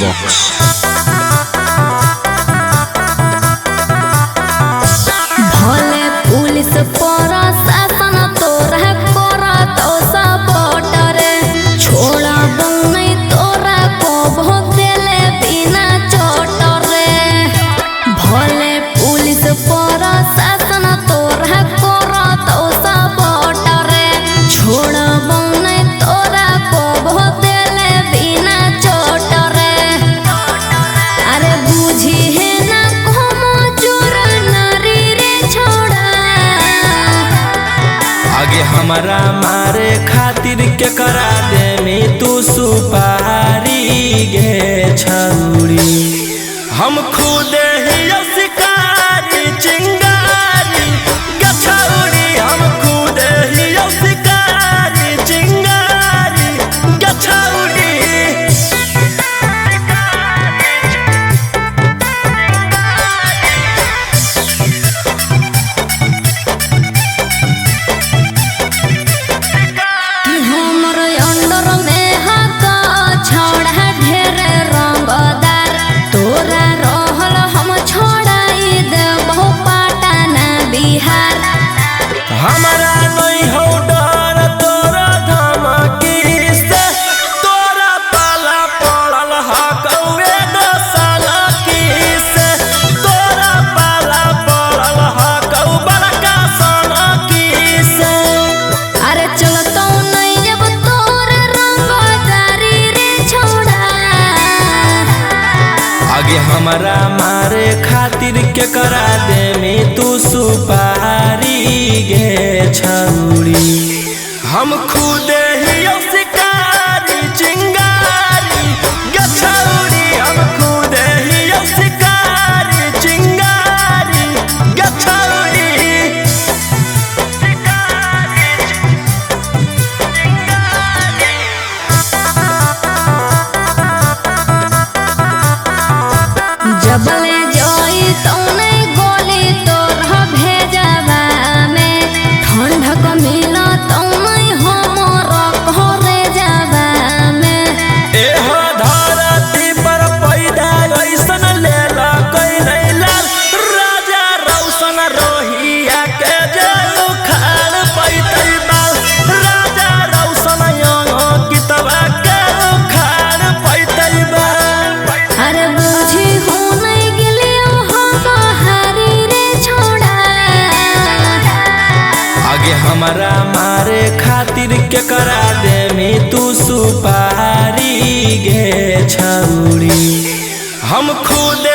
Box. भले police प्रशासन तोरा करत सपोर्ट रे, छोड़ा बनै तोरा को देले बिना चोट रे। भले पुलिस प्रशासन तोरा करत सपोर्ट रे, छोड़ा बनै तोरा को देले बिना चोट रे। अरे बुझी है ना कोमो चोर नारी रे छोड़ा। आगे हमारा मारे खातिर के करा दे में तू सुपारी गे छौरी। हम खुद ही शिकारी चिंगारी गे छौरी। हम खुद ही शिकारी चिंगारी गे छौरी। कि हमर अंडर में हक छोड़ा ढेर रंगदार, तोरा रहल हम छोड़ाई देबो पटना बिहार। हमारा नहीं हो डर तोरा धमकी से, तोरा पाला पड़ल हकौवे दसाला की से। तोरा पाला पड़ल हकौ बड़का साला की से। अरे चलतो नहीं जब तोर रंगदारी रे छोड़ा। आगे हमारा मारे खातिर के करा दे में तू सुपारी गे छौरी। हम खुद ही शिकारी चिंगारी गे छौरी। हम खुद ही शिकारी चिंगारी गे छौरी। जबले जोई तो नहीं गोली तोर भेजवा में, ठंडक मिला तो नहीं हमर घरे जावा में। एह धरती पर पैदा ऐसन लेला कोई नहीं लाल, राजा रौशन रोहिया के जेल उखाड़ पैतै बाल। राजा रौशन कितवा के उखाड़ पैतै बाल। अरे बुझी हो नहीं गेलियो हम हारी रे छोड़ा। आगे हमारा मारे खातिर के करा दे में तू सुपारी गे छौरी। हम खुद